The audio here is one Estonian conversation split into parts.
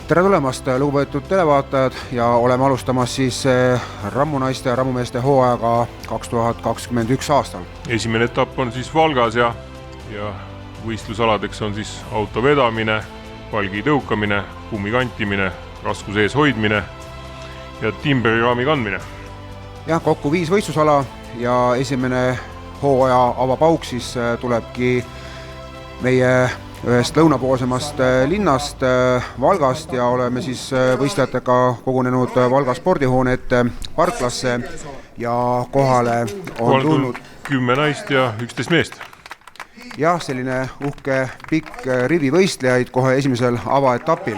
Tere tulemast, lugupeetud televaatajad, ja oleme alustamas siis rammunaiste ja rammumeeste hooajaga 2021 aastal. Esimene etapp on siis Valgas ja võistlusaladeks on siis auto vedamine, palgi tõukamine, kummi kantimine, raskuse ees hoidmine ja timbriraami kandmine. Jah, kokku 5 võistlusala ja esimene hooaja avapauk siis tulebki meie ühest lõunapoolsemast linnast Valgast ja oleme siis võistlejatega kogunenud Valga spordihoone ette parklasse ja kohale on tulnud 10 naist ja 11 meest. Jah, selline uhke pikk rivi võistlejaid kohe esimesel avaetapil.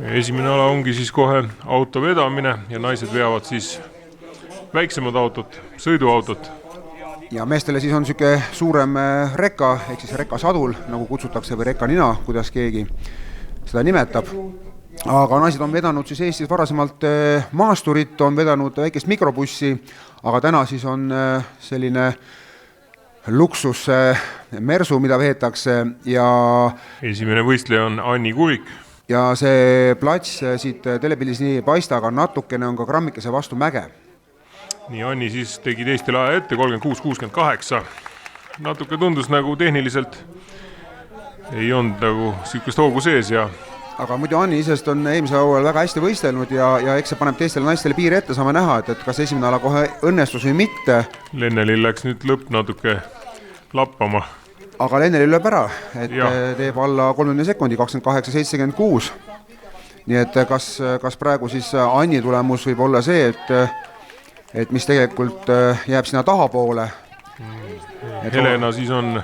Esimene ala ongi siis kohe auto vedamine ja naised veavad siis väiksemad autot, sõiduautot. Ja meestele siis on selline suurem rekka, ehk siis rekasadul, nagu kutsutakse, või rekanina, kuidas keegi seda nimetab. Aga naised on vedanud siis Eestis varasemalt maasturit, on vedanud väikest mikrobussi, aga täna siis on selline luksus mersu, mida veetakse. Ja esimene võistleja on Anni Kurik. Ja see plats siit telepildis nii ei paista, aga natukene on ka grammikese vastu mäge. Nii Anni siis tegi teistele aja ette 36-68. Natuke tundus nagu tehniliselt ei olnud nagu sihukest hoogu sees. Aga muidu Anni isest on eelmisel hooajal väga hästi võistelnud ja eks see paneb teistele naistele piiri ette, saame näha, et kas esimene ala kohe õnnestus või mitte. Lennelil läks nüüd lõpp natuke lappama. Aga Lennelil lööb ära, et teeb alla 30 sekundi, 28-76. Nii et kas praegu siis Anni tulemus võib olla see, et mis tegelikult jääb sinna tahapoole. Helena siis on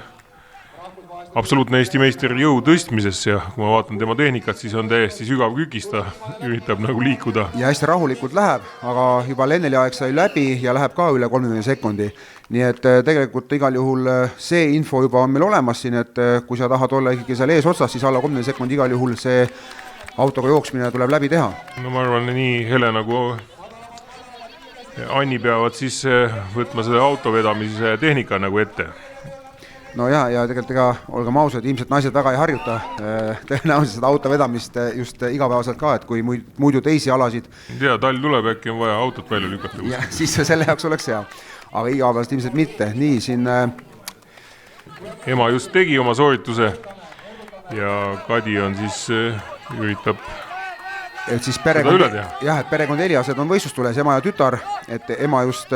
absoluutne Eesti meister jõu tõstmises ja kui ma vaatan tema tehnikat, siis on täiesti sügav kükis, ta üritab nagu liikuda. Ja hästi rahulikult läheb, aga juba Lenneli aeg sai läbi ja läheb ka üle 30 sekundi. Nii et tegelikult igal juhul see info juba on meil olemas siin, et kui sa tahad olla ikkagi seal ees otsas, siis alla 30 sekundi igal juhul see autoga jooksmine tuleb läbi teha. No ma arvan, nii Helena kui Anni peavad siis võtma seda autovedamise tehnika nagu ette. No ja tegelikult olgem ausad, ilmselt naised väga ei harjuta tõenäoliselt seda autovedamist just igapäevaselt ka, et kui muidu teisi alasid. Talv tuleb, äkki on vaja autot välja lükata. Ja siis selle jaoks oleks hea, aga igapäevaselt ilmselt mitte. Nii siin ema just tegi oma soorituse ja Kadi on siis üritab et siis perekond Eliased on võistlustules, ema ja tütar, et ema just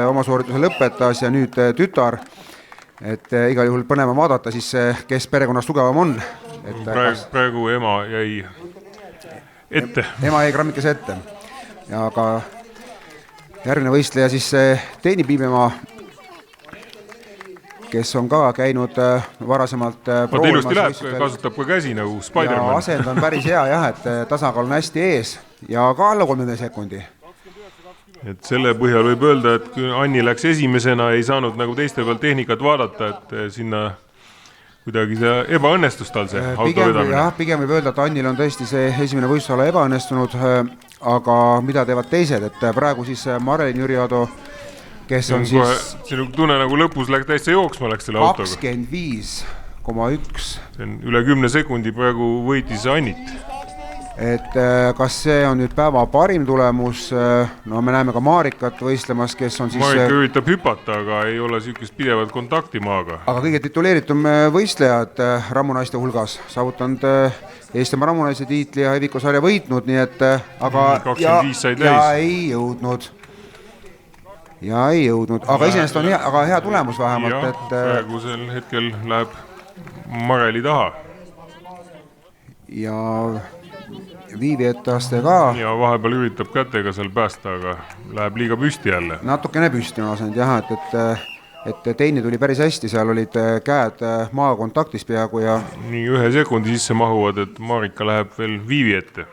oma soorituse lõpetas ja nüüd tütar, et igal juhul põnema vaadata siis, kes perekonnas tugevam on. Praegu ema jäi ette. Ema jäi grammikese ette. Ja aga järgmine võistleja siis Teeni Piimemaa, kes on ka käinud varasemalt ilusti läheb, kasutab ka käsi nagu Spider-Man. Ja asend on päris hea, et tasakaal on hästi ees ja ka alla 30 sekundi. Et selle põhjal võib öelda, et kui Anni läks esimesena, ei saanud nagu teiste peal tehnikat vaadata, et sinna kuidagi see ebaõnnestus tal see auto vedamine. Pigem võib öelda, et Annil on tõesti see esimene võistlusala ebaõnnestunud, aga mida teevad teised, et praegu siis Marelin Jüriado, kes on siis sinu tunne nagu lõpus läks täitsa jooksma läks selle autoga. 25,1. See on üle 10 sekundi praegu võitis Annit. Et kas see on nüüd päeva parim tulemus, no me näeme ka Marikat võistlemas, kes on siis Marika üritab hüpata, aga ei ole sihukest pidevat kontakti maaga. Aga kõige tituleeritum võistlejad rammunaiste hulgas saavutanud Eestimaa rammunaise tiitli ja Eviko sarja võitnud, nii et aga 25 sai täis. Ja ei jõudnud, aga iseenesest on hea tulemus vähemalt. Ja praegusel hetkel läheb Mareli taha. Ja Viivi etteaste ka. Ja vahepeal üritab kätega seal päästa, aga läheb liiga püsti jälle. Natukene püsti on asend jah, et Teini tuli päris hästi, seal olid käed maa kontaktis peaaegu ja nii 1 sekundi sisse mahuvad, et Marika läheb veel Viivi ette.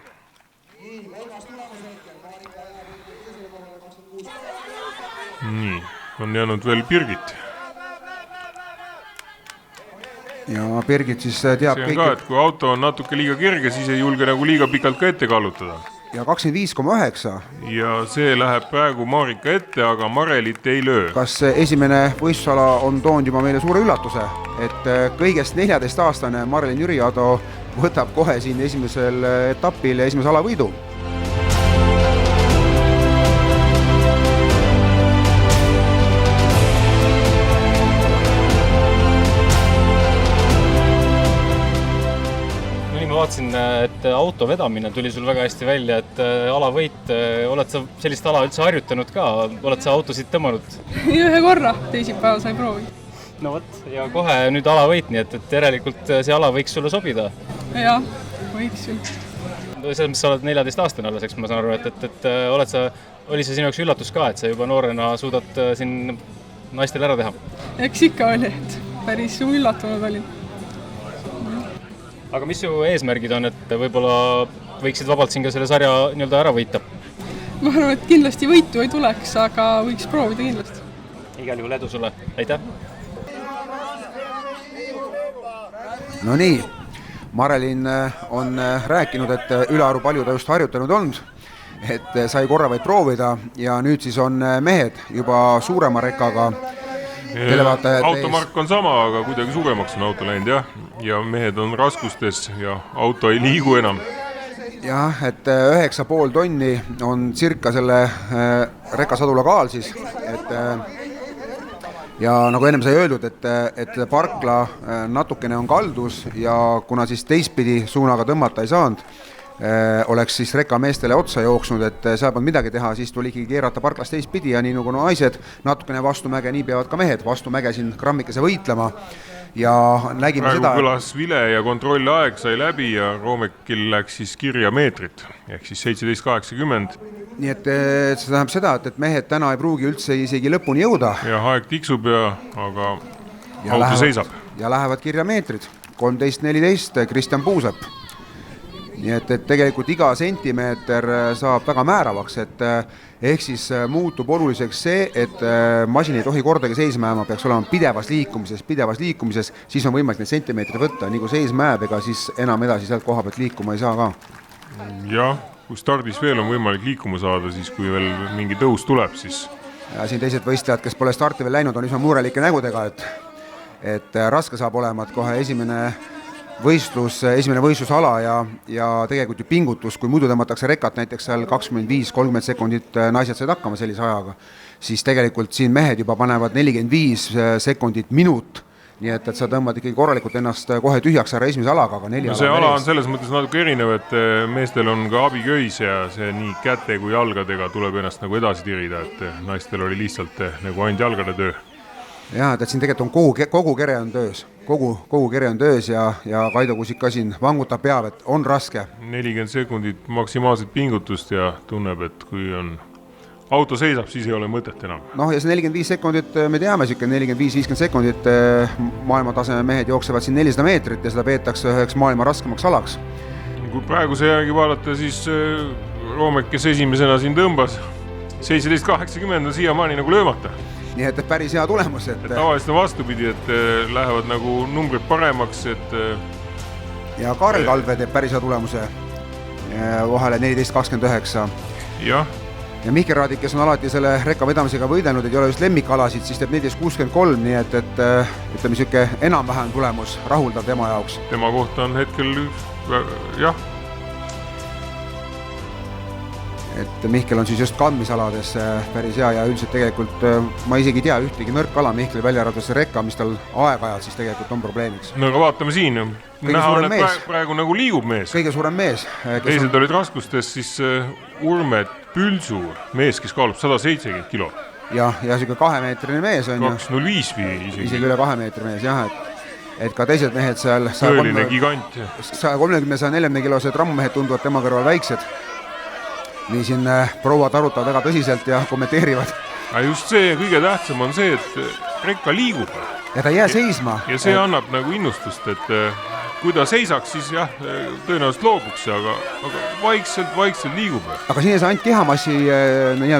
Nii, on jäänud veel Birgit. Ja Birgit siis teab see on ka, et kui auto on natuke liiga kerge, siis ei julge nagu liiga pikalt ka ette kallutada. Ja 25,9. Ja see läheb praegu Marika ette, aga Marelit ei löö. Kas esimene võistlusala on toonud juba meile suure üllatuse, et kõigest 14-aastane Marelin Jüriado võtab kohe siin esimesel etapil esimese alavõidu. Ma vaatasin, et auto vedamine tuli sul väga hästi välja, et alavõit, oled sa sellist ala üldse harjutanud ka, oled sa autosid tõmmanud? Ühe korra, teisipäeval sai proovi. No võt, ja kohe nüüd alavõit, nii et järelikult see ala võiks sulle sobida? Jah, võiks ju. Selles mõttes sa oled 14-aastane alles, eks ma saan aru, et oli see sinu jaoks üllatus ka, et sa juba noorena suudad siin naistel ära teha? Eks ikka oli, et päris üllatunud olin. Aga mis su eesmärgid on, et võib-olla võiksid vabalt siin ka selle sarja nii-öelda ära võita? Ma arvan, et kindlasti võitu ei tuleks, aga võiks proovida kindlasti. Igal juhul edu sulle, aitäh! No nii, Marelin on rääkinud, et ülearu palju ta just harjutanud olnud, et sai korra vaid proovida ja nüüd siis on mehed juba suurema rekaga. Automark on sama, aga kuidagi suuremaks on auto läinud ja mehed on raskustes ja auto ei liigu enam. Jah, et 9,5 tonni on circa selle rekasadula kaal siis, et ja nagu ennem sai öeldud, et parkla natukene on kaldus ja kuna siis teistpidi suunaga tõmmata ei saanud, oleks siis rekameestele otsa jooksnud, et seal polnud midagi teha, siis tuli ikkagi keerata parklas teistpidi ja nii nagu naised natukene vastu mäge, nii peavad ka mehed vastu mäge siin grammikese võitlema ja nägime praegu seda. Kõlas vile ja kontrollaeg sai läbi ja Roomekil läks siis kirja meetrit ehk siis 17.80. Nii et see tähendab seda, et mehed täna ei pruugi üldse isegi lõpuni jõuda. Ja aeg tiksub aga auto seisab. Ja lähevad kirja meetrid. 13.14 Kristjan Puusepp. Nii et tegelikult iga sentimeeter saab väga määravaks, et ehk siis muutub oluliseks see, et masin ei tohi kordagi seisma jääma, peaks olema pidevas liikumises, siis on võimalik neid sentimeetreid võtta, nii kui seisma jääb, ega siis enam edasi sealt koha pealt liikuma ei saa ka. Jah, kui stardis veel on võimalik liikuma saada, siis kui veel mingi tõus tuleb, siis... Ja siin teised võistlejad, kes pole starti veel läinud, on üsna murelike nägudega, et raske saab olema, et kohe esimene võistlusala ja tegelikult ju pingutus, kui muidu tõmmatakse rekat näiteks seal 25-30 sekundit naised said hakkama sellise ajaga, siis tegelikult siin mehed juba panevad 45 sekundit minut, nii et sa tõmbad ikkagi korralikult ennast kohe tühjaks ära esimese alaga, aga 4 ala see ala on selles mõttes natuke erinev, et meestel on ka abiköis ja see nii käte kui jalgadega tuleb ennast nagu edasi tirida, et naistel oli lihtsalt nagu ainult jalgade töö. Jaa, et siin tegelikult on kogu kere on töös. Kogu kere on töös ja Kaido Kusik ka siin vangutab peab, et on raske. 40 sekundit maksimaalset pingutust ja tunneb, et kui on auto seisab, siis ei ole mõtet enam. Noh, ja see 45 sekundit, me teame, 45-50 sekundit maailmataseme mehed jooksevad siin 400 meetrit ja seda peetakse üheks maailma raskemaks alaks. Kui praeguse järgi vaadata, siis Roomek, kes esimesena siin tõmbas, 17.80 on siiamaani nagu löömata. Nii et päris hea tulemus. Tavaliselt on vastupidi, et lähevad nagu numbrid paremaks. Ja Kaarel Kalve teeb päris hea tulemuse vahele 14.29. Ja Mihkel Raadik, kes on alati selle rekka vedamisega võidelnud, et ei ole just lemmikalasid, siis teeb 14.63, nii et ütleme siuke enam-vähem tulemus rahuldav tema jaoks. Tema kohta on hetkel, jah. Et Mihkel on siis just kandmisalades päris hea ja üldiselt tegelikult ma isegi tea ühtegi nõrkala Mihkel välja arvates rekka, mis tal aeg-ajalt siis tegelikult on probleemiks. No aga vaatame siin. Näha on, et praegu nagu liigub mees. Kõige suurem mees. Teised olid raskustes, siis Urmet Pülsuur, mees, kes kaalub 170 kilo. Ja siuke 2-meetrine mees on 2.05 või isegi üle 2 meetri mees, jah, et ka teised mehed seal tõeline gigant. 130-140 kilosed rammumehed tunduvad tema kõrval väiksed. Nii siin prouad arutavad väga tõsiselt ja kommenteerivad. Just see kõige tähtsam on see, et rekka liigub. Ja ta jää seisma. Ja see annab nagu innustust, et kui ta seisaks, siis jah, tõenäoliselt loobuks, aga vaikselt liigub. Aga siin ei saa ainult kehamassi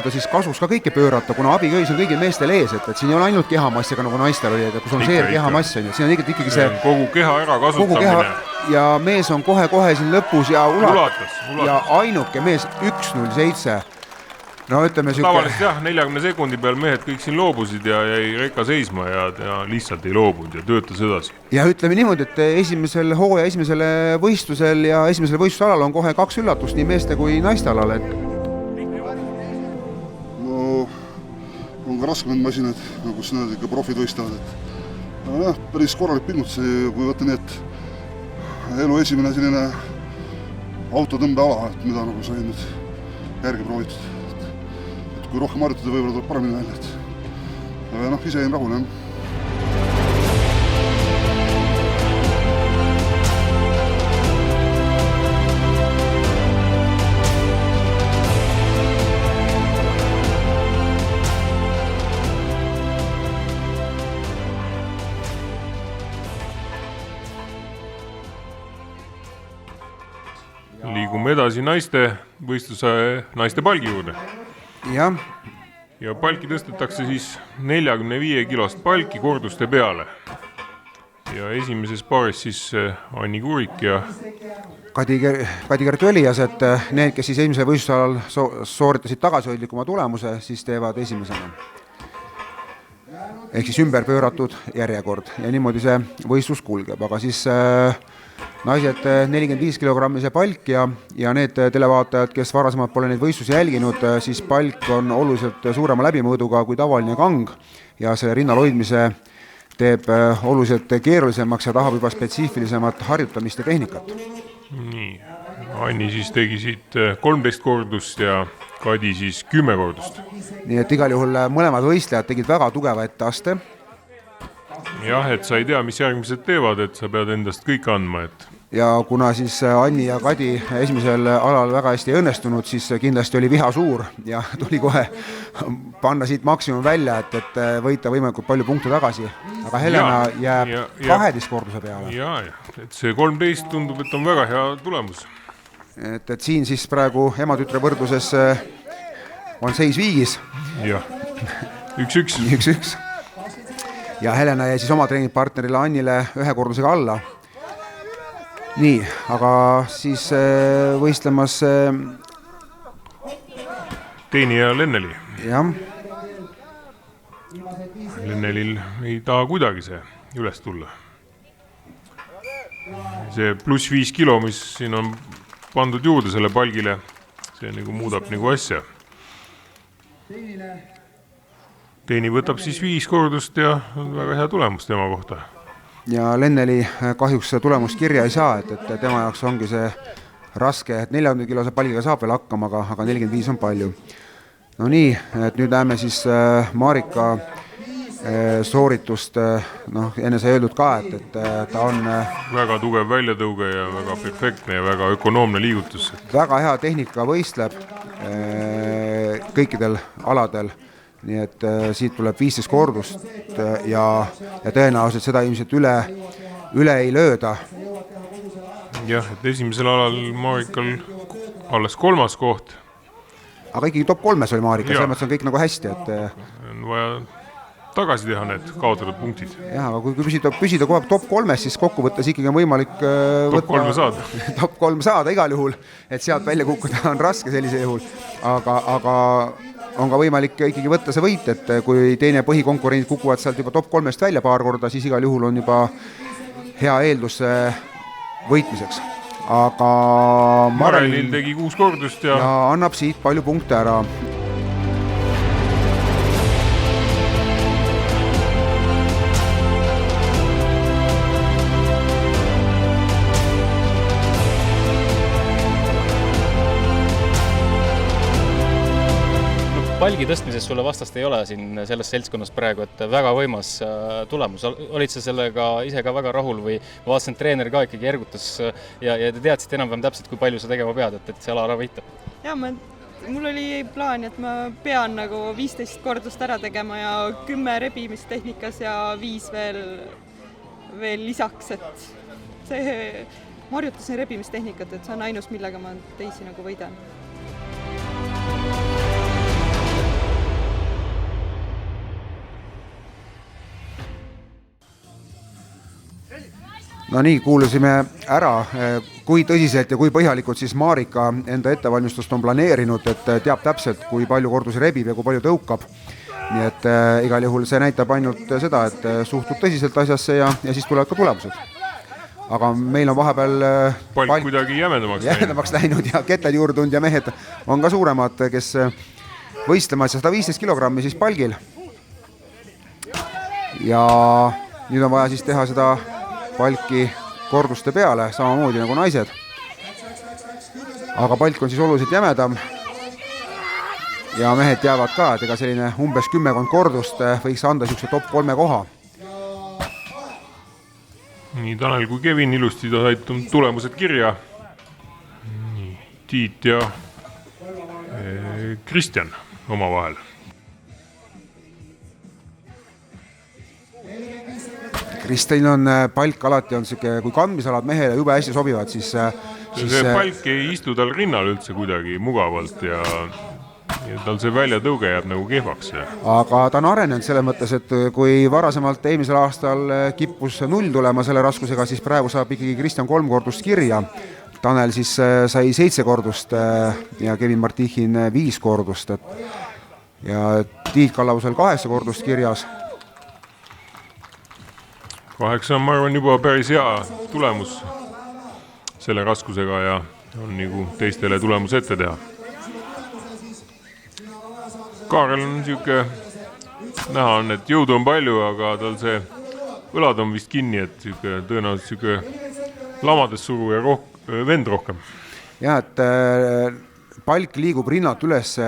siis kasuks ka kõike pöörata, kuna abiköis on kõigil meestel ees, et siin ei ole ainult kehamassi, aga nagu naistel oli, kus on seer kehamass, siin on ikkagi see kogu keha ära kasutamine. Ja mees on kohe siin lõpus ja ulatas. Ja ainuke mees 1.07 no ütleme tavaliselt jah, 40 sekundi peal mehed kõik siin loobusid ja jäi rekka seisma ja lihtsalt ei loobunud ja töötas edasi. Ja ütleme niimoodi, et esimesel hooaja esimesele võistlusel ja esimesel võistlusalal on kohe 2 üllatust nii meeste kui naiste alal. No on ka raskemad masinad, nagu siin ikka profid võistavad. Aga jah, päris korralik pingutus, kui võtta nii, et elu esimene selline autotõmbeala, mida nagu sai nüüd järgi proovitud. Et kui rohkem harjutada, võib-olla tuleb paremini välja. Aga ise jäin rahule. Liigume edasi naiste võistluse naiste palgi juurde. Jah. Ja palki tõstetakse siis 45 kilost palki korduste peale. Ja esimeses paaris siis Anni Kurik ja Kadi Gert Velias, et need, kes siis esimesel võistlusalal sooritasid tagasihoidlikuma tulemuse, siis teevad esimesena. Ehk siis ümber pööratud järjekord ja niimoodi see võistlus kulgeb, aga siis naised 45 kilogrammise palk ja need televaatajad, kes varasemalt pole neid võistlusi jälginud, siis palk on oluliselt suurema läbimõõduga kui tavaline kang ja selle rinnal hoidmise teeb oluliselt keerulisemaks ja tahab juba spetsiifilisemat harjutamist ja tehnikat. Nii, Anni siis tegi siit 13 kordust ja Kadi siis 10 kordust. Nii et igal juhul mõlemad võistlejad tegid väga tugeva etteaste. Jah, et sa ei tea, mis järgmised teevad, et sa pead endast kõik andma. Ja kuna siis Anni ja Kadi esimesel alal väga hästi ei õnnestunud, siis kindlasti oli viha suur ja tuli kohe panna siit maksimum välja, et võita võimalikult palju punkte tagasi. Aga Helena jääb 12 korduse peale. Ja, et see 13 tundub, et on väga hea tulemus. Et siin siis praegu ema-tütre võrdluses on seis 5. Jah, 1-1. 1-1. Ja Helena jäi siis oma treeningpartnerile Annile 1 kordusega alla. Nii, aga siis võistlemas Teeni ja Lenneli. Jah. Lennelil ei taha kuidagi see üles tulla. See pluss 5 kilo, mis siin on pandud juurde selle palgile, see nagu muudab nagu asja. Teeni võtab siis 5 kordust ja on väga hea tulemus tema kohta. Ja Lenneli kahjuks tulemust kirja ei saa, et tema jaoks ongi see raske, et 40 kilose palgiga saab veel hakkama, aga 45 on palju. No nii, et nüüd näeme siis Marika sooritust, enne sai öeldud ka, et ta on väga tugev väljatõuge ja väga perfektne ja väga ökonoomne liigutus. Väga hea tehnika võistleb kõikidel aladel, nii et siit tuleb 15 kordust ja tõenäoliselt seda ilmselt üle ei lööda. Jah, et esimesel alal Marikal alles 3. koht. Aga ikkagi top 3 oli Marika, selles mõttes on kõik nagu hästi, et on vaja tagasi teha need kaotatud punktid. Jah, aga kui püsida kogu aeg top 3, siis kokkuvõttes ikkagi on võimalik top 3 saada. Top 3 saada igal juhul, et sealt välja kukkuda on raske sellise juhul, aga on ka võimalik ikkagi võtta see võit, et kui teine põhikonkurendid kukuvad sealt juba top 3-st välja paar korda, siis igal juhul on juba hea eeldus võitmiseks. Aga Marelil tegi 6 kordust ja annab siit palju punkte ära. Palgi tõstmises sulle vastast ei ole siin selles seltskonnas praegu, et väga võimas tulemus. Olid sa sellega ise ka väga rahul või vaatasin, et treener ka ikkagi ergutas ja te teadsid enam-vähem täpselt, kui palju sa tegema pead, et see ala ära võita? Ja, mul oli plaan, et ma pean nagu 15 kordust ära tegema ja 10 rebimistehnikas ja 5 veel lisaks, et see harjutasin rebimistehnikat, et see on ainus, millega ma teisi nagu võidan. No nii, kuulusime ära, kui tõsiselt ja kui põhjalikult siis Marika enda ettevalmistust on planeerinud, et teab täpselt, kui palju kordusi rebib ja kui palju tõukab. Nii et igal juhul see näitab ainult seda, et suhtub tõsiselt asjasse ja siis tulevad ka tulemused. Aga meil on vahepeal Palk kuidagi jämedamaks läinud ja ketled juurdunud ja mehed on ka suuremad, kes võistlemas 115 kilogrammi siis palgil. Ja nüüd on vaja siis teha seda palki korduste peale, samamoodi nagu naised. Aga palk on siis oluliselt jämedam. Ja mehed teavad ka, et ega selline umbes 10 kordust võiks anda niisuguse top 3 koha. Nii Tanel kui Kevin ilusti said tulemused kirja. Nii, Tiit ja Kristjan omavahel. Kristel on palk alati on siuke, kui kandmisalad mehele jube hästi sobivad, siis see palk ei istu tal rinnal üldse kuidagi mugavalt ja tal see väljatõuge jääb nagu kehvaks. Aga ta on arenenud selles mõttes, et kui varasemalt eelmisel aastal kippus 0 tulema selle raskusega, siis praegu saab ikkagi Kristjan 3 kordust kirja. Tanel siis sai 7 kordust ja Kevin Martichin 5 kordust. Ja Tiit Kallavusel 8 kordust kirjas. 8 on, ma arvan, juba päris hea tulemus selle raskusega ja on nagu teistele tulemus ette teha. Kaarel on niisugune, näha on, et jõudu on palju, aga tal see õlad on vist kinni, et tõenäoliselt lamades suru ja vend rohkem. Jah, et palk liigub rinnalt üles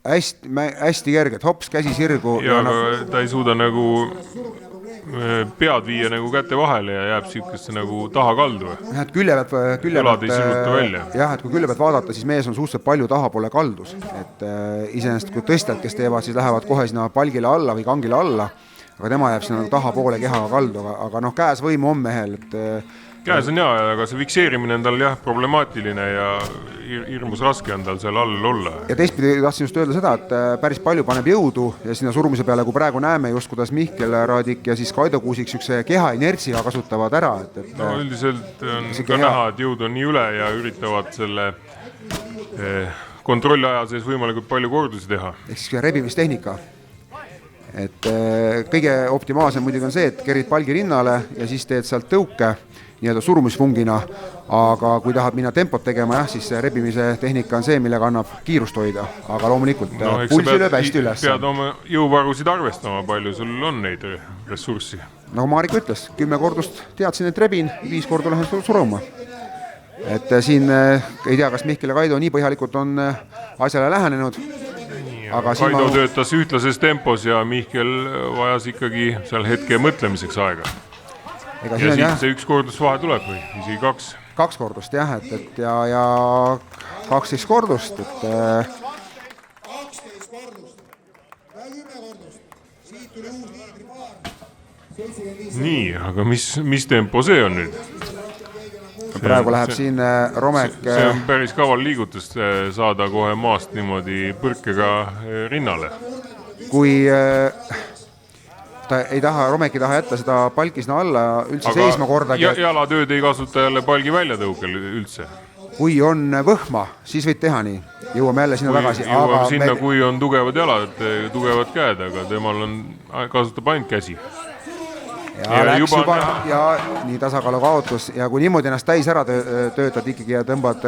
hästi kergelt, hops, käsi sirgu. Ja aga ta ei suuda nagu pead viia nagu käte vahele ja jääb siukesse nagu taha kaldu. Jah, et külje pealt välja. Jah, et kui külje pealt vaadata, siis mees on suhteliselt palju taha poole kaldus. Et iseenesest kui tõstjad, kes teevad, siis lähevad kohe sinna palgile alla või kangile alla, aga tema jääb sinna nagu taha poole kehaga kaldu, aga noh, käes võimu on mehel. Käes on hea, aga see fikseerimine on tal jah problemaatiline ja hirmus raske on tal seal all olla. Ja teistpidi tahtsin just öelda seda, et päris palju paneb jõudu ja sinna surumise peale, kui praegu näeme just, kuidas Mihkel Raadik ja siis Kaido Kuusik sükse keha inertsiga kasutavad ära. No üldiselt on ka näha, et jõud on nii üle ja üritavad selle kontrolli aja sees võimalikult palju kordusi teha. Ehk siis rebimistehnika. Et kõige optimaalsem muidugi on see, et kerid palgi rinnale ja siis teed sealt tõuke nii-öelda surumisfungina, aga kui tahad minna tempot tegema, siis rebimise tehnika on see, millega annab kiirust hoida, aga loomulikult pulsi lööb hästi üles. Pead oma jõuvarusid arvestama, palju sul on neid ressurssi? Nagu Marika ütles, 10 kordust teadsin, et rebin, 5 korda lähen suruma. Et siin ei tea, kas Mihkel ja Kaido nii põhjalikult on asjale lähenenud. Kaido töötas ühtlases tempos ja Mihkel vajas ikkagi seal hetke mõtlemiseks aega. Ja siit see 1 kordus vahe tuleb või isegi 2? 2 kordust jah, et ja 12 kordust, et 12 kordust, 10 kordust, siit tuli uus liidripaar. Nii, aga mis tempo see on nüüd? Praegu läheb siin Romek... See on päris kaval liigutus saada kohe maast niimoodi põrkega rinnale. Kui... Romek ei taha jätta seda palkisna alla üldse seisma kordagi. Jalatööd ei kasuta jälle palgi väljatõukel üldse. Kui on võhma, siis võid teha nii. Jõuame jälle sinna tagasi. Jõuame sinna, kui on tugevad jalad, tugevad käed, aga temal kasutab ainult käsi. Ja nii tasakaalu kaotus ja kui niimoodi ennast täis ära töötad ikkagi ja tõmbad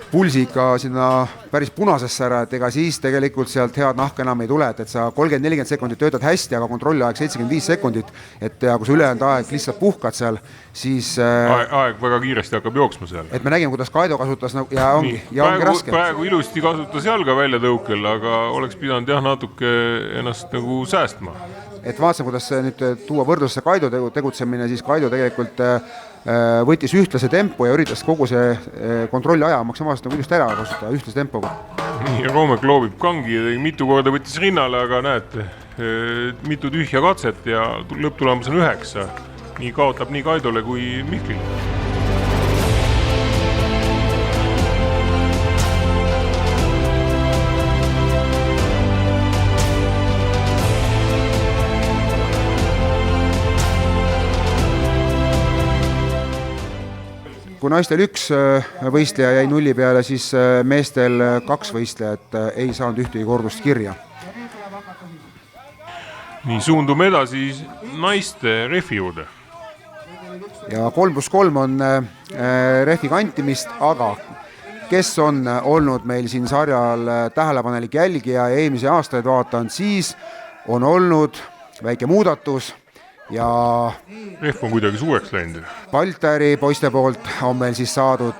pulsi ikka sinna päris punasesse ära, et ega siis tegelikult sealt head nahka enam ei tule, et sa 30-40 sekundit töötad hästi, aga kontrolliaeg 75 sekundit, et ja kui sa ülejäänud aeg lihtsalt puhkad seal, siis... Aeg väga kiiresti hakkab jooksma seal. Et me nägime, kuidas Kaido kasutas ja ongi raske. Praegu ilusti kasutas jalga välja tõukel, aga oleks pidanud natuke ennast nagu säästma. Et vaatasin, kuidas nüüd tuua võrdlusse Kaido tegutsemine, siis Kaido tegelikult võttis ühtlase tempo ja üritas kogu see kontrolli aja maksimaalselt nagu just ära kasutada ühtlase tempoga. Nii, Romek loobib kangi ja mitu korda võttis rinnale, aga näete, mitu tühja katset ja lõpptulemus on 9. Nii kaotab nii Kaidole kui Mihklile. kui naistel 1 võistleja jäi nulli peale, siis meestel 2 võistlejat ei saanud ühtegi kordust kirja. nii, suundume edasi naiste rehvi juurde. Ja 3+3 on rehvi kantimist, aga kes on olnud meil siin sarjal tähelepanelik jälgija ja eelmise aastaid vaatanud, siis on olnud väike muudatus ja Rehv on kuidagi suureks läinud. Baltari poiste poolt on meil siis saadud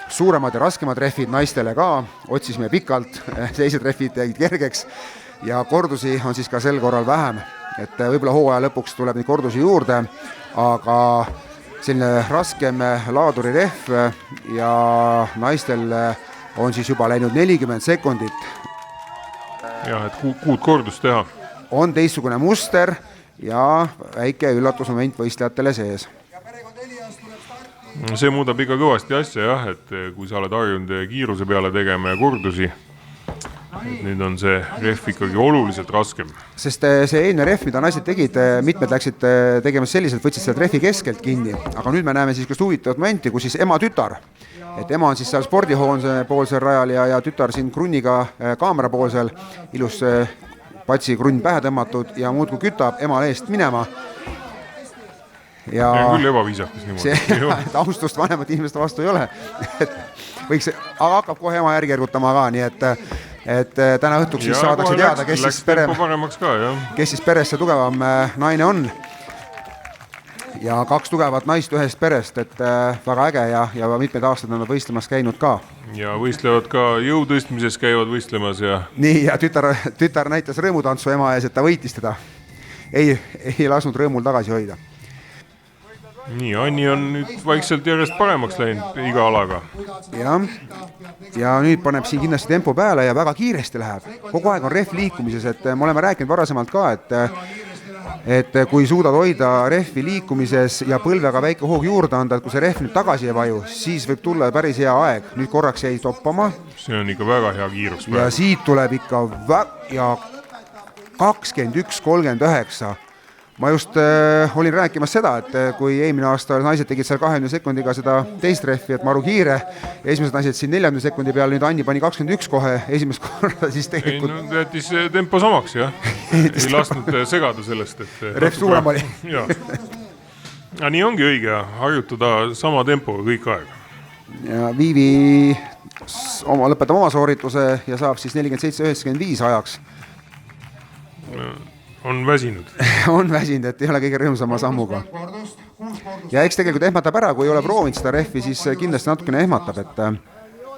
suuremad ja raskemad rehvid naistele ka, otsisime pikalt, teised rehvid jäid kergeks ja kordusi on siis ka sel korral vähem, et võib-olla hooaja lõpuks tuleb neid kordusi juurde, aga selline raskem laadurirehv ja naistel on siis juba läinud 40 sekundit. jah, et 6 kordust teha. On teistsugune muster ja väike üllatusmoment võistlejatele sees. See muudab ikka kõvasti asja jah, et kui sa oled harjunud kiiruse peale tegema ja kordusi, et nüüd on see rehv ikkagi oluliselt raskem. Sest see eelne rehv, mida naised tegid, mitmed läksid tegema selliselt, võtsid selle rehvi keskelt kinni, aga nüüd me näeme siis just huvitavat momenti, kus siis ema-tütar, et ema on siis seal spordihoonse poolsel rajal ja tütar siin krunniga kaamera poolsel, ilus patsi krunn pähe tõmmatud ja muudkui kütab emale eest minema. Ja on küll ebaviisakas niimoodi. Et austust vanemate inimeste vastu ei ole. Võiks, aga hakkab kohe ema järgi ergutama ka, nii et täna õhtuks siis saadakse teada, kes siis peres see tugevam naine on. Ja 2 tugevat naist ühest perest, et väga äge ja mitmed aastad on nad võistlemas käinud ka. Ja võistlevad ka jõutõstmises käivad võistlemas ja... Nii, ja tütar näitas rõõmutantsu ema ees, et ta võitis teda. Ei lasknud rõõmul tagasi hoida. Nii, Anni on nüüd vaikselt järjest paremaks läinud iga alaga. Ja nüüd paneb siin kindlasti tempo peale ja väga kiiresti läheb. Kogu aeg on rehv liikumises, et me oleme rääkinud varasemalt ka, et kui suudad hoida rehvi liikumises ja põlvega väike hoog juurde anda, et kui see rehv nüüd tagasi ei vaju, siis võib tulla päris hea aeg. Nüüd korraks jäi toppama. See on ikka väga hea kiirus praegu. Ja siit tuleb ikka 21.39. Ma just olin rääkimas seda, et kui eelmine aasta naised tegid seal 20 sekundiga seda teist rehvi, et maru kiire, ja esimesed naised siin 40 sekundi peal, nüüd Anni pani 21 kohe esimest korda, siis tegelikult... Ei, no jättis tempo samaks, jah. Ei lasknud segada sellest, et... Rehv suurem oli. Ja nii ongi õige, harjutada sama tempoga kõik aeg. Ja Viivi lõpetab oma soorituse ja saab siis 47.95 ajaks. On väsinud. On väsinud, et ei ole kõige rõõmsama sammuga. Ja eks tegelikult ehmatab ära, kui ei ole proovinud seda rehvi, siis kindlasti natukene ehmatab, et...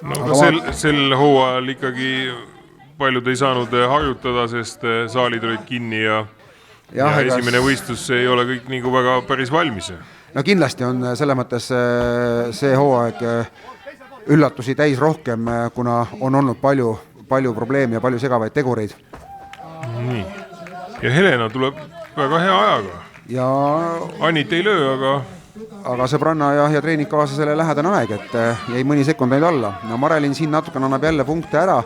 No, sel hooajal ikkagi paljud ei saanud harjutada, sest saalid olid kinni ja esimene võistlus ei ole kõik nagu väga päris valmis. No kindlasti on selle mõttes see hooaeg üllatusi täis rohkem, kuna on olnud palju probleemi ja palju segavaid tegureid. Nii. Ja Helena tuleb väga hea ajaga. Ja Annit ei löö, aga sõbranna ja treeningkaaslasele lähedane aeg, et jäi mõni sekund neid alla. No Marelin siin natuke annab jälle punkte ära,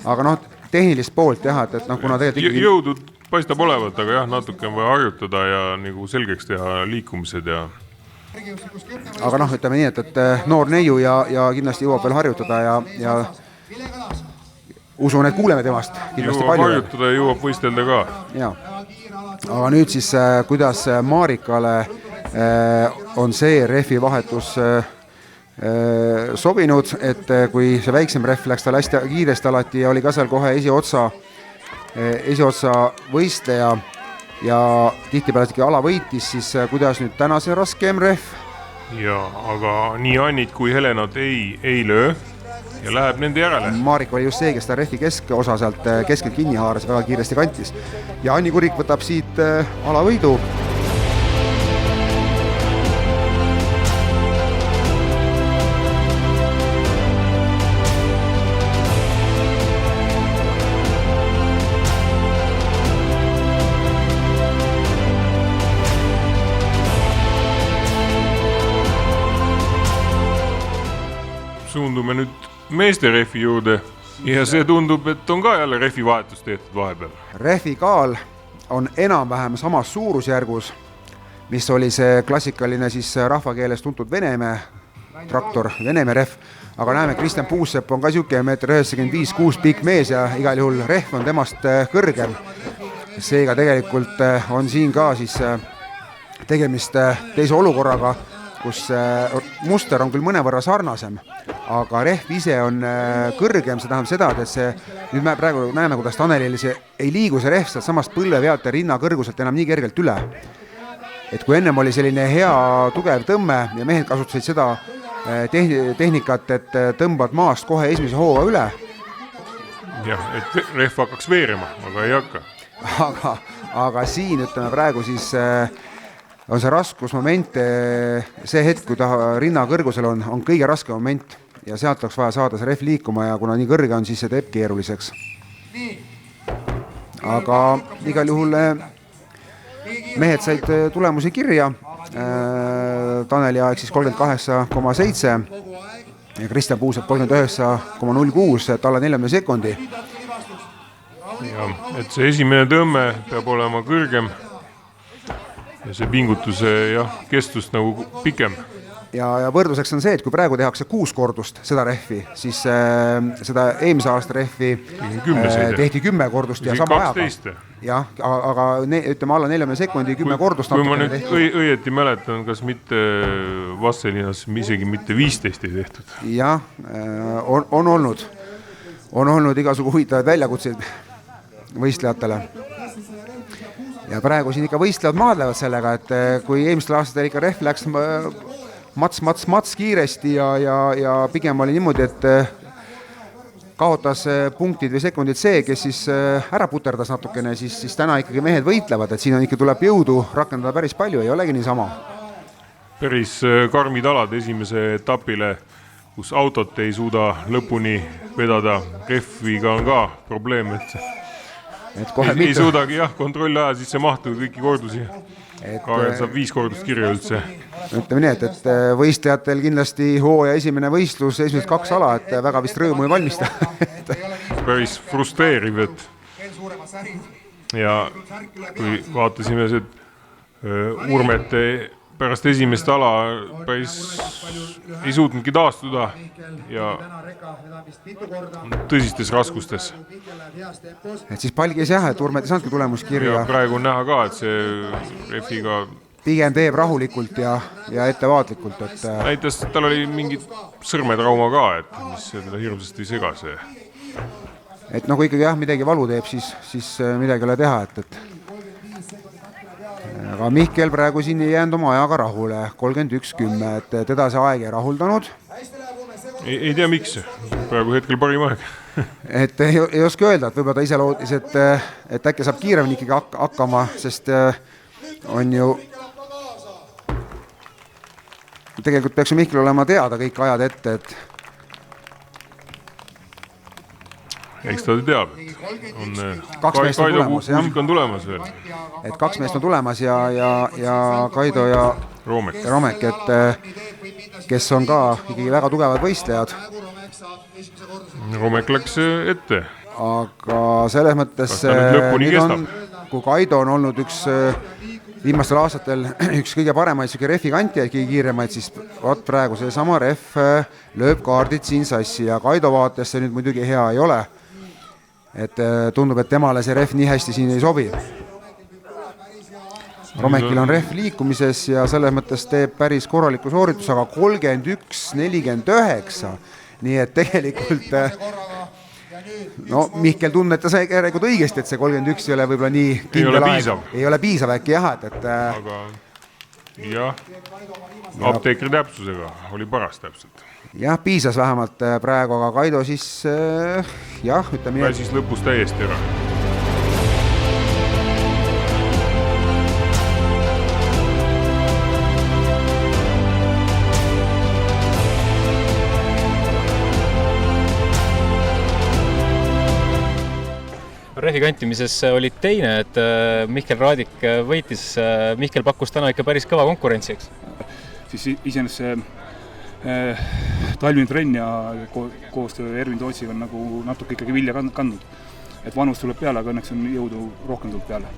aga tehnilist poolt jah, et kuna tegelikult... Jõudud paistab olevat, aga jah, natuke on vaja harjutada ja nagu selgeks teha liikumised ja... Aga ütleme nii, et noor neiu ja kindlasti jõuab veel harjutada ja usun, et kuuleme temast kindlasti palju. Jõuab harjutada ja jõuab võistelda ka. Ja. Aga nüüd siis, kuidas Marikale on see rehvi vahetus sobinud, et kui see väiksem rehv läks tal hästi kiiresti alati ja oli ka seal kohe esiootsa võistleja ja tihtipeale ala võitis, siis kuidas nüüd täna see raskem rehv? Ja, aga nii Annit kui Helenat ei löö. Ja läheb nende järele. Marika oli just see, kes ta rehvi keskosa sealt keskelt kinni haaras, väga kiiresti kantis. Ja Anni Kurik võtab siit alavõidu. Suundume nüüd meeste rehvi juurde ja see tundub, et on ka jälle rehvi vahetus tehtud vahepeal. Rehvi kaal on enam-vähem samas suurusjärgus, mis oli see klassikaline siis rahvakeeles tuntud Venemäe traktor Venemaa rehv, aga näeme, Kristjan Puusepp on ka niisugune 1,95 m, 6 pikk mees ja igal juhul rehv on temast kõrgem. Seega tegelikult on siin ka siis tegemist teise olukorraga, kus muster on küll mõnevõrra sarnasem, aga rehv ise on kõrgem, see tähendab seda, et see, nüüd me praegu näeme, kuidas Tanelil ei liigu see rehv sealt samast põlve pealt ja rinna kõrguselt enam nii kergelt üle. Et kui ennem oli selline hea tugev tõmme ja mehed kasutasid seda tehnikat, et tõmbad maast kohe esimese hoova üle. Jah, et rehv hakkaks veerema, aga ei hakka. Aga siin ütleme praegu siis on see raskusmoment, see hetk, kui ta rinna kõrgusel on kõige raske moment ja sealt oleks vaja saada see rehv liikuma ja kuna nii kõrge on, siis see teeb keeruliseks. Aga igal juhul mehed said tulemusi kirja, Taneli aeg siis 38,7 ja Kristjan Puusepp 39,06, et alla 40 sekundi. Ja, et see esimene tõmme peab olema kõrgem ja see pingutuse kestust nagu pikem. Ja võrdluseks on see, et kui praegu tehakse 6 kordust seda rehvi, siis seda eelmise aasta rehvi tehti 10 kordust ja sama ajaga. Jah, aga ütleme alla 40 sekundi 10 kordust. Kui ma nüüd õieti mäletan, kas mitte Vasselinas isegi mitte 15 ei tehtud? Jah, on olnud igasugu huvitavaid väljakutseid võistlejatele. Ja praegu siin ikka võistlejad maadlevad sellega, et kui eelmistel aastatel ikka rehv läks mats kiiresti ja pigem oli niimoodi, et kaotas punktid või sekundid see, kes siis ära puterdas natukene, siis täna ikkagi mehed võitlevad, et siin on ikka tuleb jõudu rakendada päris palju, ei olegi nii sama. Päris karmid alad esimese etapile, kus autot ei suuda lõpuni vedada, rehviga on ka probleem, et ei suudagi kontrolli aja sisse mahtuda kõiki kordusi. Kaarel saab 5 kordust kirja üldse. Ütleme nii, et võistlejatel kindlasti hooaja esimene võistlus, esimesed 2 ala, et väga vist rõõmu ei valmista. Päris frustreeriv, et ja kui vaatasime Urmet pärast esimest ala päris ei suutnudki taastuda ja tõsistes raskustes. Et siis palgis et Urmet ei saanudki tulemuskirja. Ja praegu on näha ka, et see refiga pigem teeb rahulikult ja ettevaatlikult. Näitas, et tal oli mingi sõrmetrauma ka, et mis teda hirmsasti ei sega see. Et nagu ikkagi midagi valu teeb, siis midagi ei ole teha, et aga Mihkel praegu siin ei jäänud oma ajaga rahule, 31.10, et teda see aeg ei rahuldanud. Ei tea miks, praegu hetkel parim aeg. Et ei oska öelda, et võib-olla ta ise lootis, et äkki saab kiiremini ikkagi hakkama, sest on ju tegelikult peaks ju Mihkel olema teada kõik ajad ette, et eks ta teab, on Kaido Kuusik on tulemas veel. Et 2 meest on tulemas ja Kaido ja Romek, et kes on ka ikkagi väga tugevad võistlejad. Romek läks ette. Aga selles mõttes, kui Kaido on olnud üks viimastel aastatel üks kõige paremaid refi kantijaid, kõige kiiremaid, siis praegu see sama ref lööb kaardid siin sassi ja Kaido vaates see nüüd muidugi hea ei ole. Et tundub, et temale see ref nii hästi siin ei sobi. Romekil on ref liikumises ja selles mõttes teeb päris korraliku sooritus, aga 31.49, nii et tegelikult Mihkel tunnetas järelikult õigesti, et see 31 ei ole võib-olla nii kindel aeg. Ei ole piisav äkki Aga apteekri täpsusega oli paras täpselt. Jah, piisas vähemalt praegu, aga Kaido siis ütleme nii. Siis lõpus täiesti ära. Rehvi kantimises olid teine, et Mihkel Raadik võitis. Mihkel pakkus täna ikka päris kõva konkurentsi, eks? Siis iseenesest see talvine trenn ja koostöö Ervin Tootsiga on nagu natuke ikkagi vilja kandnud. Et vanus tuleb peale, aga õnneks on jõudu rohkem tuleb peale.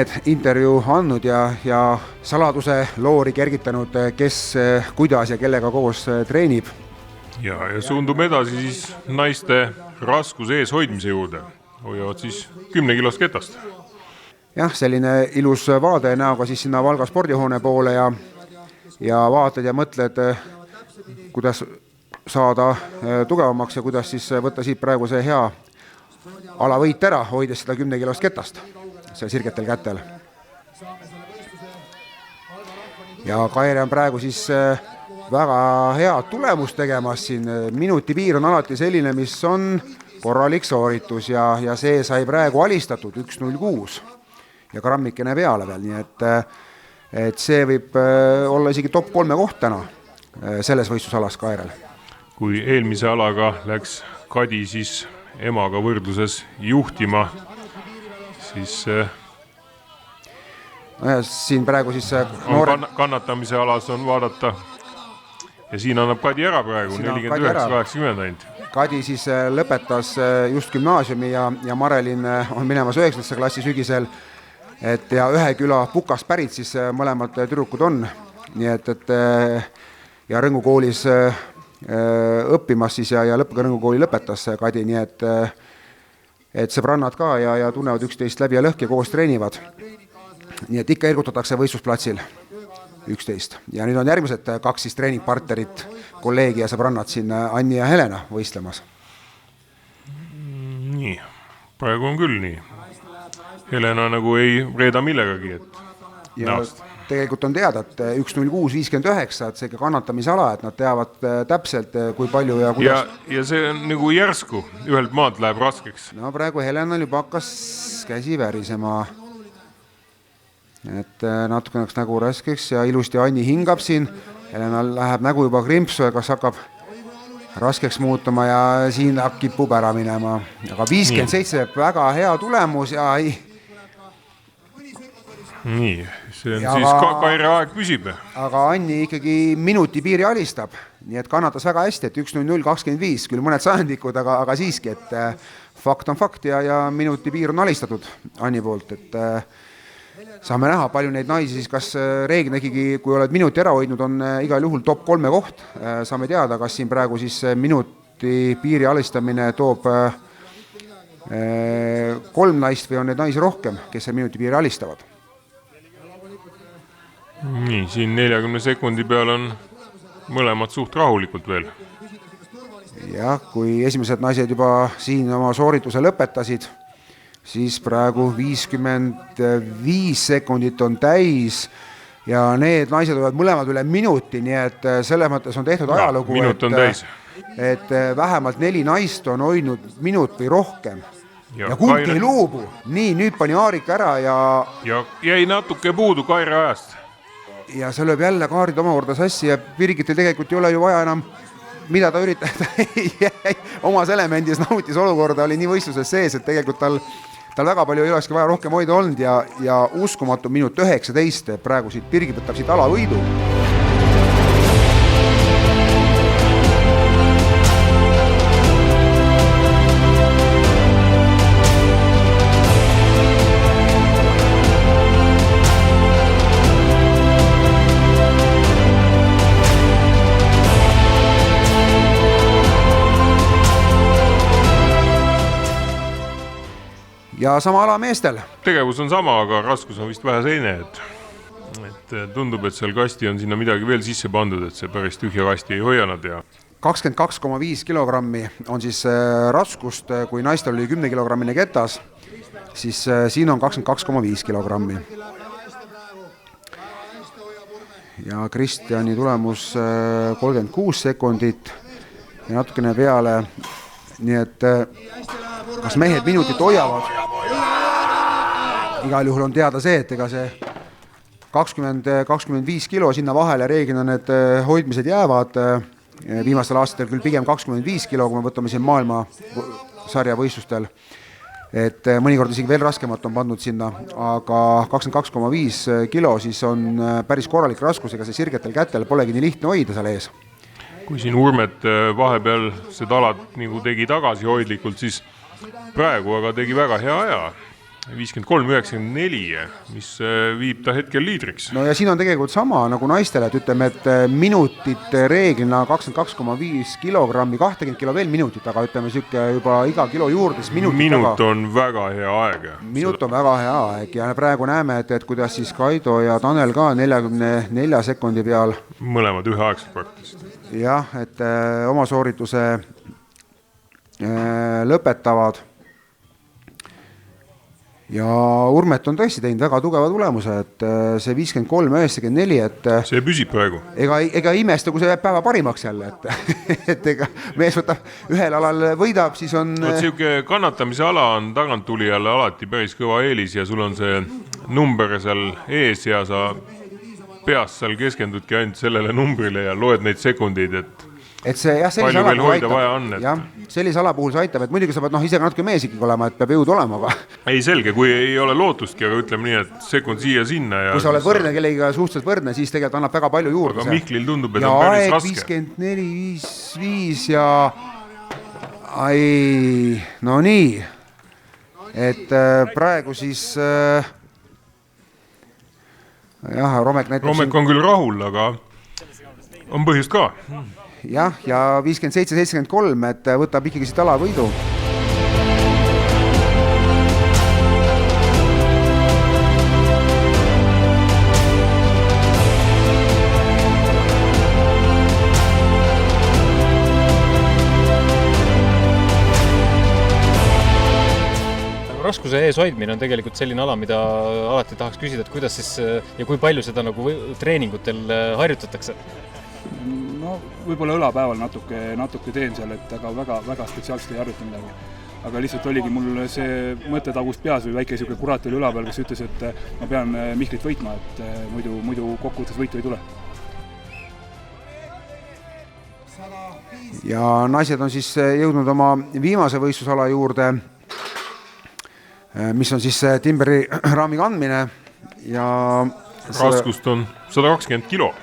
mitmed intervjuu andnud ja saladuse loori kergitanud, kes, kuidas ja kellega koos treenib. Ja suundume edasi siis naiste raskuse ees hoidmise juurde. Hoiavad siis 10 kilost ketast. Jah, selline ilus vaade näoga siis sinna Valga spordihoone poole ja vaatad ja mõtled, kuidas saada tugevamaks ja kuidas siis võtta siit praegu see hea alavõit ära, hoides seda 10 kilost ketast seal sirgetel kätel. Ja Kaire on praegu siis väga hea tulemust tegemas siin. Minuti piir on alati selline, mis on korralik sooritus ja see sai praegu alistatud 1.06 ja grammikene peale veel, nii et see võib olla isegi top 3 koht täna selles võistlusalas Kairel. Kui eelmise alaga läks Kadi siis emaga võrdluses juhtima, siis siin praegu siis kannatamise alas on vaadata ja siin annab Kadi ära praegu 49-80 ainult. Kadi siis lõpetas just gümnaasiumi ja Marelin on minemas 9. klassi sügisel ja ühe küla Pukast pärit siis mõlemad tüdrukud on, nii et ja Rõngu koolis õppimas siis ja lõpuga Rõngu kooli lõpetas Kadi, nii et sõbrannad ka ja tunnevad üksteist läbi ja lõhki ja koos treenivad. Nii et ikka ergutatakse võistlusplatsil 11. Ja nüüd on järgmised 2 siis treeningpartnerit, kolleegi ja sõbrannad siin Anni ja Helena võistlemas. Nii, praegu on küll nii. Helena nagu ei reeda millegagi, et näost. Tegelikult on teada, et 1.06.59, et see kannatamise ala, et nad teavad täpselt, kui palju ja kuidas. Ja see on nagu järsku, ühelt maalt läheb raskeks. No praegu Helenal juba hakkas käsi värisema. Et natuke näeks nägu raskeks ja ilusti Anni hingab siin. Helenal läheb nägu juba krimpsu ja kas hakkab raskeks muutuma ja siin kipub ära minema. Aga 57 väga hea tulemus ja ei. Nii, see on siis Kaire aeg püsib. Aga Anni ikkagi minuti piiri alistab, nii et kannatas väga hästi, et 1.00.25, küll mõned sajandikud, aga siiski, et fakt on fakt ja minuti piir on alistatud Anni poolt, et saame näha, palju neid naisi siis, kas reeglina ikkagi, kui oled minuti ära hoidnud, on igal juhul top 3 koht, saame teada, kas siin praegu siis minuti piiri alistamine toob 3 naist või on neid naisi rohkem, kes see minuti piiri alistavad. Nii, siin 40 sekundi peal on mõlemad suht rahulikult veel. Jah, kui esimesed naised juba siin oma soorituse lõpetasid, siis praegu 55 sekundit on täis ja need naised olevad mõlemad üle minuti, nii et selles mõttes on tehtud ajalugu, minut on täis. Et vähemalt 4 naist on hoidnud minut või rohkem. Ja kumbki ei luubu. Nii, nüüd pani Aarik ära ja jäi natuke puudu Kaire ajast. Ja see lööb jälle kaarid omakorda sassi ja Birgitil tegelikult ei ole ju vaja enam, mida ta üritab. Omas elemendis nautis olukorda, oli nii võistluses sees, et tegelikult tal väga palju ei olekski vaja rohkem hoida olnud ja uskumatu minut 19, praegu siit Birgit võtab siit alavõidu. Ja sama ala meestel. Tegevus on sama, aga raskus on vist vähe seine, et tundub, et seal kasti on sinna midagi veel sisse pandud, et see päris tühja kasti ei hoia nad ja 22,5 kilogrammi on siis raskust, kui naistel oli 10 kilogrammine ketas, siis siin on 22,5 kilogrammi. Ja Kristjani tulemus 36 sekundit ja natukene peale, nii et kas mehed minutit hoiavad? Igal juhul on teada see, et ega see 20-25 kilo sinna vahele reeglina need hoidmised jäävad. Viimastel aastatel küll pigem 25 kilo, kui me võtame siin maailma sarja võistlustel. Et mõnikord isegi veel raskemat on pandud sinna, aga 22,5 kilo siis on päris korralik raskus, ega see sirgetel kätel polegi nii lihtne hoida seal ees. Kui siin Urmet vahepeal seda alad nagu tegi tagasihoidlikult, siis praegu aga tegi väga hea aja. 53.94, mis viib ta hetkel liidriks. no ja siin on tegelikult sama nagu naistele, et ütleme, et minutit reeglina 22,5 kilogrammi, 20 kilo veel minutit, aga ütleme siuke juba iga kilo juurde, siis minut on väga hea aeg. Minut on väga hea aeg ja praegu näeme, et kuidas siis Kaido ja Tanel ka 44 sekundi peal. Mõlemad üheaegselt praktiliselt. Jah, et oma soorituse lõpetavad. Ja Urmet on tõesti teinud väga tugeva tulemuse, et see 53.94, et see püsib praegu. Ega imesta, kui see jääb päeva parimaks jälle, et ega mees võtab ühel alal võidab, siis on... Siuke kannatamise ala on taganttulijale alati päris kõva eelis ja sul on see number seal ees ja sa peast seal keskendudki ainult sellele numbrile ja loed neid sekundeid, et see jah, sellise ala puhul aitab. Jah, sellise ala puhul see aitab, et muidugi sa pead ise natuke mees ikkagi olema, et peab jõud olema. Aga... Ei selge, kui ei ole lootustki, aga ütleme nii, et sekund siia-sinna. Ja kui sa oled võrdne kellegiga suhteliselt võrdne, siis tegelikult annab väga palju juurde. Aga Mihklil tundub, et on päris raske. Ja aeg 54.55 ja... no nii. Et praegu siis... jah, Romek näitab... Romek on küll rahul, aga on põhjust ka. Jah, ja 57.73, et võtab ikkagi siit ala võidu. Raskuse ees hoidmine on tegelikult selline ala, mida alati tahaks küsida, et kuidas siis ja kui palju seda nagu treeningutel harjutatakse? No võib-olla õlapäeval natuke teen seal, et aga väga spetsiaalselt ei harjuta midagi. Aga lihtsalt oligi mul see mõte tagust peas või väike siuke kurat oli õla peal, kes ütles, et ma pean Mihklit võitma, et muidu kokkuvõttes võitu ei tule. Ja naised on siis jõudnud oma viimase võistlusala juurde, mis on siis timberi raami kandmine ja... Raskust on 120 kilo.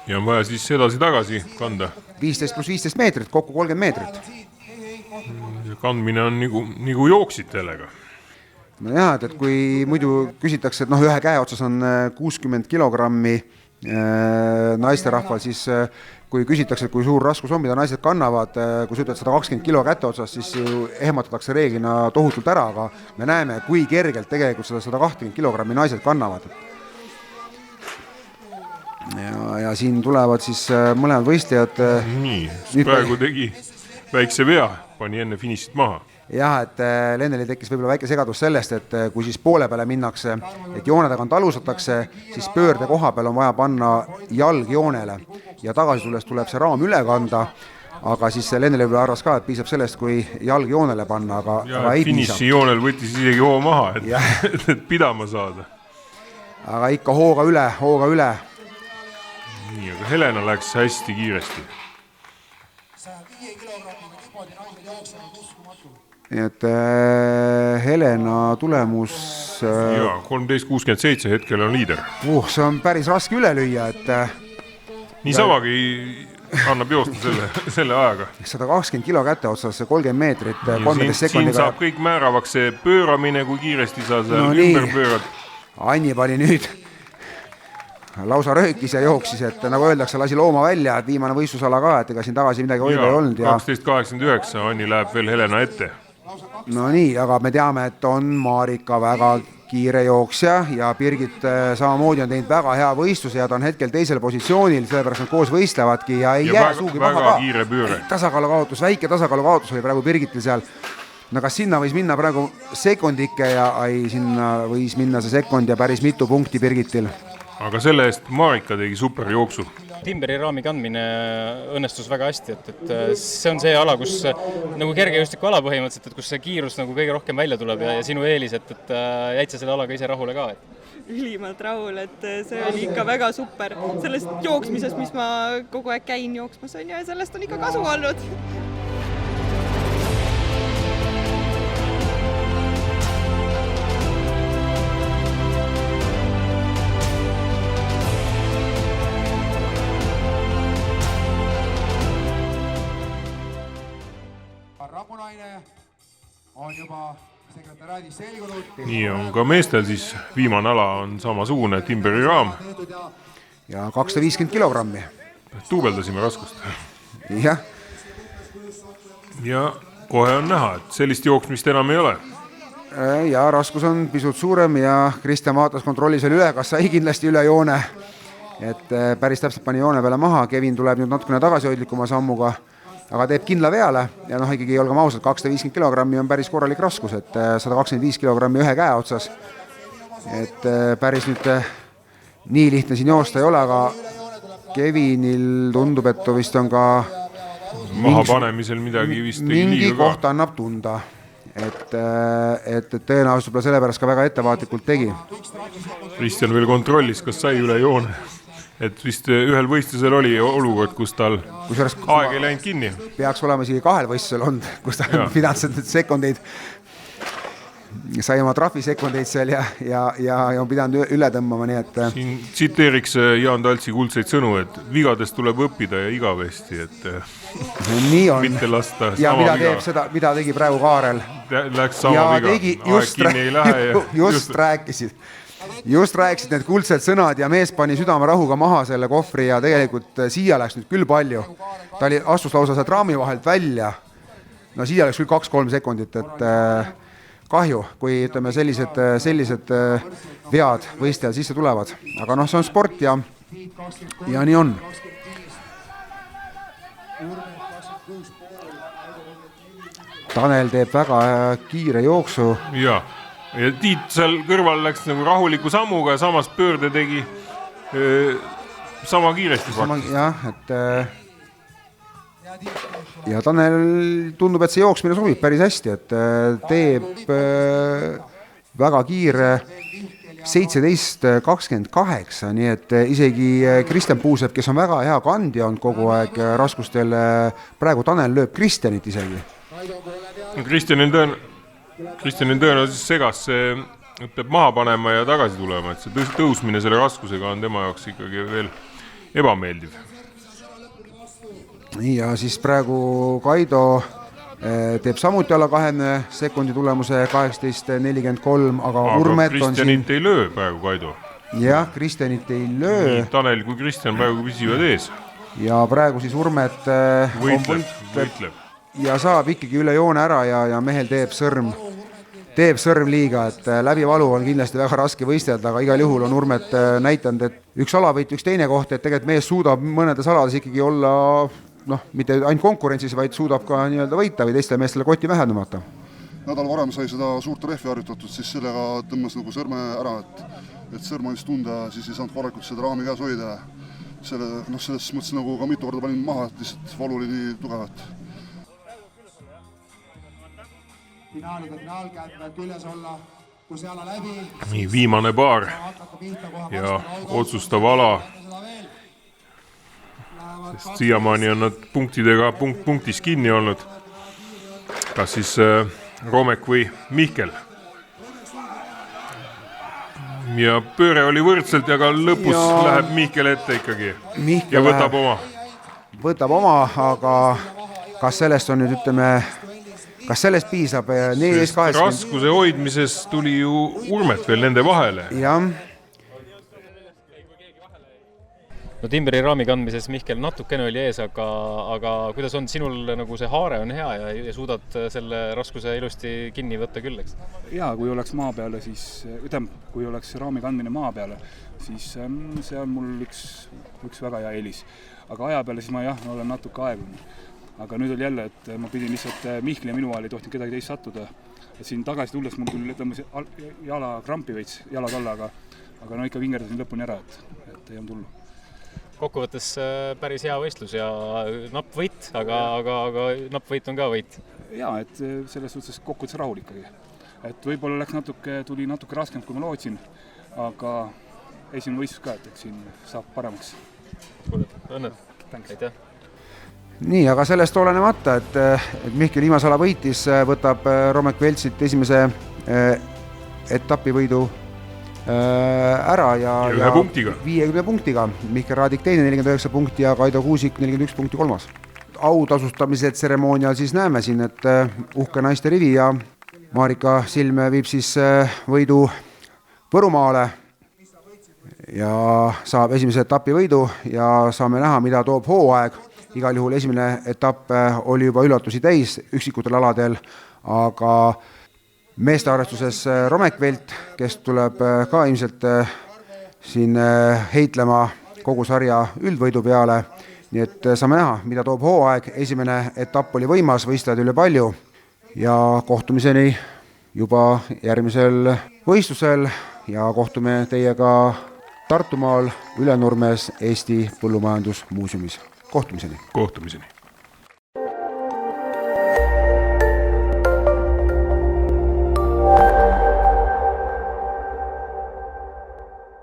Ja on vaja siis edasi-tagasi kanda. 15 + 15 meetrit, kokku 30 meetrit. Kandmine on nagu jooksid tellega. No jah, et kui muidu küsitakse, et ühe käe otsas on 60 kilogrammi naisterahval, siis kui küsitakse, kui suur raskus on, mida naised kannavad, kui sa ütled 120 kilo kätte otsas, siis ehmatatakse reeglina tohutult ära, aga me näeme, kui kergelt tegelikult seda 120 kilogrammi naised kannavad. Ja siin tulevad siis mõlemad võistlejad. Nii, praegu tegi väikse vea, pani enne finišit maha. Jah, et Lenneli tekkis võib-olla väike segadus sellest, et kui siis poole peale minnakse, et joone tagant alustatakse, siis pöörde koha peal on vaja panna jalg joonele ja tagasi tulles tuleb see raam üle kanda, aga siis Lenneli võib-olla arvas ka, et piisab sellest, kui jalg joonele panna, aga ei piisab. Finiši joonel võttis isegi hoo maha, et pidama saada. Aga ikka hooga üle. Nii, aga Helena läks hästi kiiresti. Nii et Helena tulemus... Jaa, 13.67 hetkel on liider. See on päris raske üle lüüa, et... Niisamagi annab joosta selle ajaga. 120 kilo kätte otsas, 30 meetrit, 13 sekundiga... Siin saab kõik määravaks see pööramine, kui kiiresti sa seal ümber pöörad. Anni pani nüüd lausa röökis ja jooksis, et nagu öeldakse, lasi looma välja, et viimane võistlusala ka, et ega siin tagasi midagi hoida ei olnud. 12.89, Anni läheb veel Helena ette. No nii, aga me teame, et on Marika väga kiire jooksja ja Birgit samamoodi on teinud väga hea võistluse ja ta on hetkel teisel positsioonil, sellepärast nad koos võistlevadki ja ei jää suugi maha ka. Kiire pööre. Väike tasakaalukaotus oli praegu Birgitil seal. No kas sinna võis minna praegu sekundike ja sinna võis minna see sekund ja päris mitu punkti Birgitil. Aga selle eest Marika tegi super jooksu. Timberi raami kandmine õnnestus väga hästi, et see on see ala, kus nagu kergejõustiku ala põhimõtteliselt, et kus see kiirus nagu kõige rohkem välja tuleb ja sinu eelis, et jäid sa selle alaga ise rahule ka? Ülimalt rahul, et see oli ikka väga super. Sellest jooksmisest, mis ma kogu aeg käin jooksmas on ja sellest on ikka kasu olnud. Rapunaine on juba nii on ka meestel siis viimane ala on samasugune, Timberi raam. Ja 250 kilogrammi. Tuubeldasime raskust. Jah. Ja kohe on näha, et sellist jooksmist enam ei ole. Ja raskus on pisut suurem ja Kristjan vaatas kontrollis veel üle, kas sai kindlasti üle joone. Et päris täpselt pani joone peale maha, Kevin tuleb nüüd natukene tagasihoidlikuma sammuga, aga teeb kindla veale ja ikkagi olgem ausad, 250 kilogrammi on päris korralik raskus, et 125 kilogrammi ühe käe otsas. Et päris nüüd nii lihtne siin joosta ei ole, aga Kevinil tundub, et vist on ka mahapanemisel midagi vist mingi kohta annab tunda. Et tõenäoliselt võib sellepärast ka väga ettevaatlikult tegi. Kristjan veel kontrollis, kas sai üle joone. Et vist ühel võistlusel oli olukord, kus tal aeg ei läinud kinni. Peaks olema isegi kahel võistlusel olnud, kus ta pidanud sekundeid, sai oma trafisekundeid seal ja on pidanud üle tõmbama, nii et... Siin tsiteeriks Jaan Taltsi kuldseid sõnu, et vigadest tuleb õppida ja igavesti, et nii on. Mitte lasta ja sama mida viga. Teeb seda, mida tegi praegu Kaarel. Läks sama viga, aeg kinni ei lähe. Just rääkisid need kuldsed sõnad ja mees pani südame rahuga maha selle kohvri ja tegelikult siia läks nüüd küll palju. Ta astus lausa sealt raami vahelt välja. No siia läks küll 2-3 sekundit, et kahju, kui ütleme sellised vead võistlejal sisse tulevad. Aga see on sport ja nii on. Tanel teeb väga kiire jooksu. Ja Tiit seal kõrval läks nagu rahuliku sammuga ja samas pöörde tegi sama kiiresti. Jah, et ja Tanel tundub, et see jooksmine sobib päris hästi, et teeb väga kiire 17.28, nii et isegi Kristjan Puusepp, kes on väga hea kandja on kogu aeg raskustel, praegu Tanel lööb Kristjanit isegi. Kristjanil tõenäoliselt segas see peab maha panema ja tagasi tulema, et see tõusmine selle raskusega on tema jaoks ikkagi veel ebameeldiv. Nii ja siis praegu Kaido teeb samuti alla 20 sekundi tulemuse 18.43, aga Urmet on siin... Kristjanit ei löö praegu Kaido. Jah, Kristjanit ei löö. Nii Tanel kui Kristjan praegu püsivad ees. Ja praegu siis Urmet võitleb. Ja saab ikkagi üle joone ära ja mehel teeb sõrm liiga, et läbi valu on kindlasti väga raske võistelda, aga igal juhul on Urmet näitanud, et üks alavõit, üks teine koht, et tegelikult mees suudab mõnedes alades ikkagi olla mitte ainult konkurentsis, vaid suudab ka nii-öelda võita või teistele meestele kotti vähe tõmmata. Nädal varem sai seda suurt rehvi harjutatud, siis sellega tõmmas nagu sõrme ära, et sõrm andis tunda, siis ei saanud korralikult seda raami käes hoida. Selles mõttes nagu ka mitu korda panin maha, et lihtsalt valu oli nii tugevat. Nii viimane paar ja otsustav ala, sest siiamaani on nad punktidega punktis kinni olnud, kas siis Romek või Mihkel. Ja pööre oli võrdselt ja ka lõpus läheb Mihkel ette ikkagi ja võtab oma. Võtab oma, aga kas sellest on nüüd kas sellest piisab? Raskuse hoidmises tuli ju Urmet veel nende vahele. Jah. No Timberi raami kandmises Mihkel natukene oli ees, aga kuidas on sinul nagu see haare on hea ja suudad selle raskuse ilusti kinni võtta küll, eks? Jaa, kui oleks maa peale, siis kui oleks raami kandmine maa peale, siis see on mul üks väga hea eelis. Aga aja peale siis ma olen natuke aegunud. Aga nüüd oli jälle, et ma pidin lihtsalt Mihkli ja minu vahel ei tohtinud kedagi teist sattuda. Et siin tagasi tulles mul küll tõmbas jala krampi veits, jalad alla, aga ikka vingerdasin lõpuni ära, et ei olnud hullu. Kokkuvõttes päris hea võistlus ja napp võit, aga napp võit on ka võit. Jaa, et selles suhtes kokkuvõttes rahul ikkagi. Et võib-olla tuli natuke raskem, kui ma lootsin, aga esimene võistlus ka, et siin saab paremaks. Õnne. Aitäh. Nii, aga sellest olenemata, et Mihkel viimasala võitis, võtab Romek Veltsit esimese etapivõidu ära ja 50 punktiga. Mihkel Raadik teine 49 punkti ja Kaido Kuusik 41 punkti kolmas. Autasustamise tseremoonial siis näeme siin, et uhke naiste rivi ja Marika Silm viib siis võidu Võrumaale ja saab esimese etapi võidu ja saame näha, mida toob hooaeg. Igal juhul esimene etapp oli juba üllatusi täis üksikutel aladel, aga meeste arvestuses Romekvelt, kes tuleb ka ilmselt siin heitlema kogu sarja üldvõidu peale. Nii et saame näha, mida toob hooaeg. Esimene etapp oli võimas, võistlejaid üle palju ja kohtumiseni juba järgmisel võistlusel ja kohtume teiega Tartumaal Ülenurmes Eesti Põllumajandusmuuseumis. Kohtumiseni! Kohtumiseni!